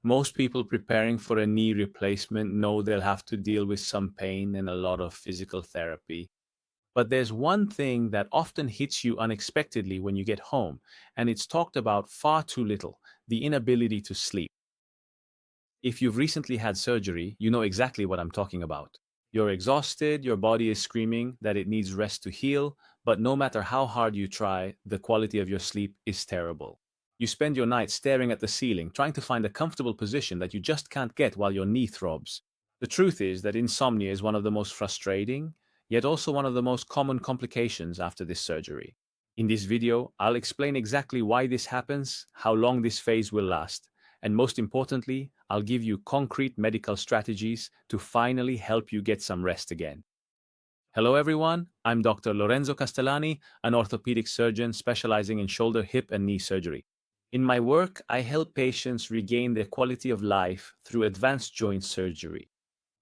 Most people preparing for a knee replacement know they'll have to deal with some pain and a lot of physical therapy. But there's one thing that often hits you unexpectedly when you get home, and it's talked about far too little: the inability to sleep. If you've recently had surgery, you know exactly what I'm talking about. You're exhausted, your body is screaming that it needs rest to heal, but no matter how hard you try, the quality of your sleep is terrible. You spend your night staring at the ceiling, trying to find a comfortable position that you just can't get while your knee throbs. The truth is that insomnia is one of the most frustrating, yet also one of the most common complications after this surgery. In this video, I'll explain exactly why this happens, how long this phase will last, and most importantly, I'll give you concrete medical strategies to finally help you get some rest again. Hello everyone, I'm Dr. Lorenzo Castellani, an orthopedic surgeon specializing in shoulder, hip, and knee surgery. In my work, I help patients regain their quality of life through advanced joint surgery.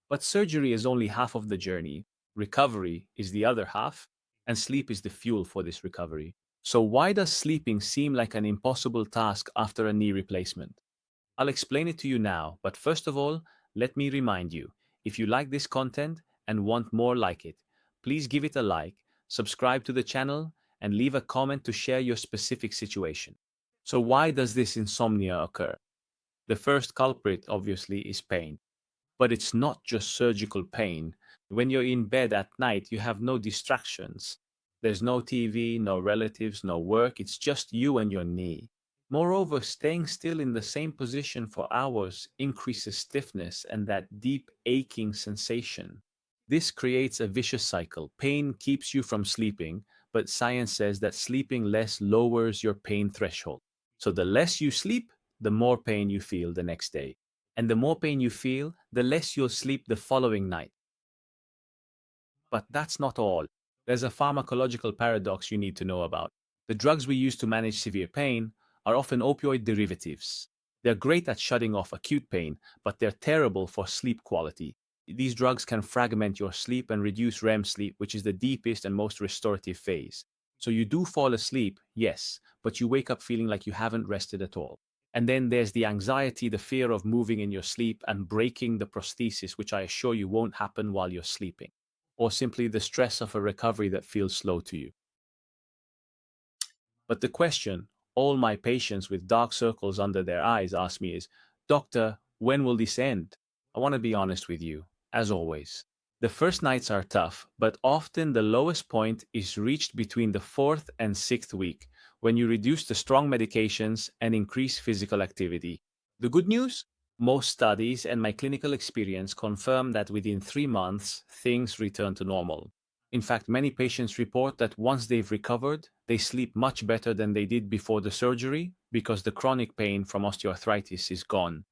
But surgery is only half of the journey. Recovery is the other half, and sleep is the fuel for this recovery. So why does sleeping seem like an impossible task after a knee replacement? I'll explain it to you now, but first of all, let me remind you, if you like this content and want more like it, please give it a like, subscribe to the channel, and leave a comment to share your specific situation. So why does this insomnia occur? The first culprit, obviously, is pain. But it's not just surgical pain. When you're in bed at night, you have no distractions. There's no TV, no relatives, no work. It's just you and your knee. Moreover, staying still in the same position for hours increases stiffness and that deep aching sensation. This creates a vicious cycle. Pain keeps you from sleeping, but science says that sleeping less lowers your pain threshold. So the less you sleep, the more pain you feel the next day. And the more pain you feel, the less you'll sleep the following night. But that's not all. There's a pharmacological paradox you need to know about. The drugs we use to manage severe pain are often opioid derivatives. They're great at shutting off acute pain, but they're terrible for sleep quality. These drugs can fragment your sleep and reduce REM sleep, which is the deepest and most restorative phase. So you do fall asleep, yes, but you wake up feeling like you haven't rested at all. And then there's the anxiety, the fear of moving in your sleep and breaking the prosthesis, which I assure you won't happen while you're sleeping, or simply the stress of a recovery that feels slow to you. But the question all my patients with dark circles under their eyes ask me is, Doctor, when will this end? I want to be honest with you, as always. The first nights are tough, but often the lowest point is reached between the fourth and sixth week, when you reduce the strong medications and increase physical activity. The good news? Most studies and my clinical experience confirm that within 3 months, things return to normal. In fact, many patients report that once they've recovered, they sleep much better than they did before the surgery because the chronic pain from osteoarthritis is gone.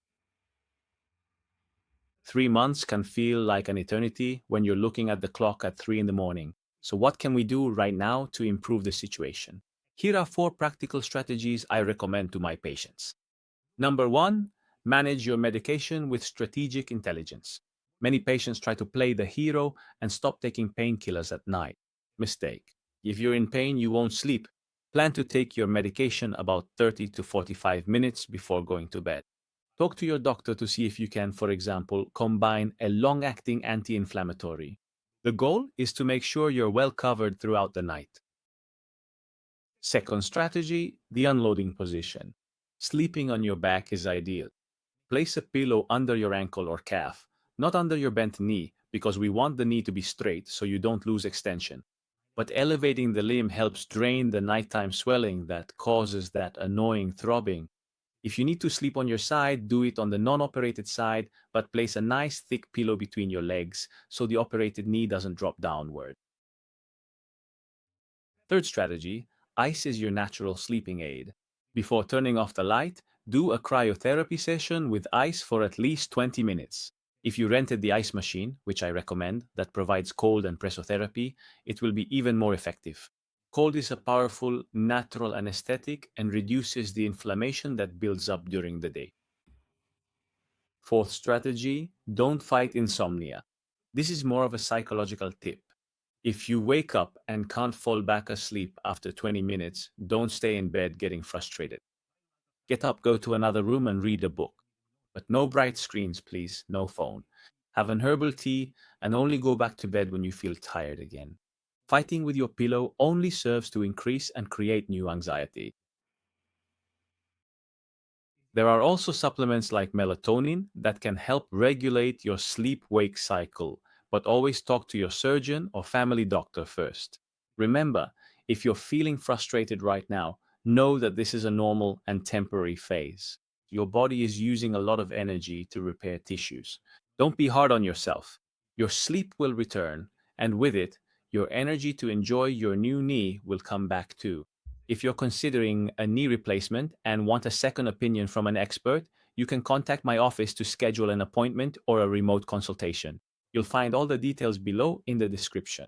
3 months can feel like an eternity when you're looking at the clock at 3 in the morning. So, what can we do right now to improve the situation? Here are 4 practical strategies I recommend to my patients. Number 1, manage your medication with strategic intelligence. Many patients try to play the hero and stop taking painkillers at night. Mistake. If you're in pain, you won't sleep. Plan to take your medication about 30 to 45 minutes before going to bed. Talk to your doctor to see if you can, for example, combine a long-acting anti-inflammatory. The goal is to make sure you're well covered throughout the night. Second strategy, the unloading position. Sleeping on your back is ideal. Place a pillow under your ankle or calf, not under your bent knee, because we want the knee to be straight so you don't lose extension. But elevating the limb helps drain the nighttime swelling that causes that annoying throbbing. If you need to sleep on your side, do it on the non-operated side, but place a nice thick pillow between your legs so the operated knee doesn't drop downward. Third strategy, ice is your natural sleeping aid. Before turning off the light, do a cryotherapy session with ice for at least 20 minutes. If you rented the ice machine, which I recommend, that provides cold and pressotherapy, it will be even more effective. Cold is a powerful natural anesthetic and reduces the inflammation that builds up during the day. Fourth strategy, don't fight insomnia. This is more of a psychological tip. If you wake up and can't fall back asleep after 20 minutes, don't stay in bed getting frustrated. Get up, go to another room, and read a book. But no bright screens, please, no phone. Have an herbal tea and only go back to bed when you feel tired again. Fighting with your pillow only serves to increase and create new anxiety. There are also supplements like melatonin that can help regulate your sleep wake cycle, but always talk to your surgeon or family doctor first. Remember, if you're feeling frustrated right now, know that this is a normal and temporary phase. Your body is using a lot of energy to repair tissues. Don't be hard on yourself. Your sleep will return, and with it, your energy to enjoy your new knee will come back too. If you're considering a knee replacement and want a second opinion from an expert, you can contact my office to schedule an appointment or a remote consultation. You'll find all the details below in the description.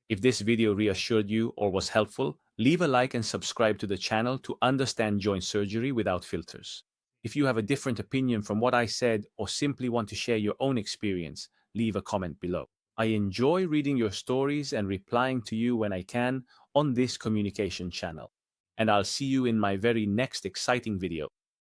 If this video reassured you or was helpful, leave a like and subscribe to the channel to understand joint surgery without filters. If you have a different opinion from what I said or simply want to share your own experience, leave a comment below. I enjoy reading your stories and replying to you when I can on this communication channel. And I'll see you in my very next exciting video.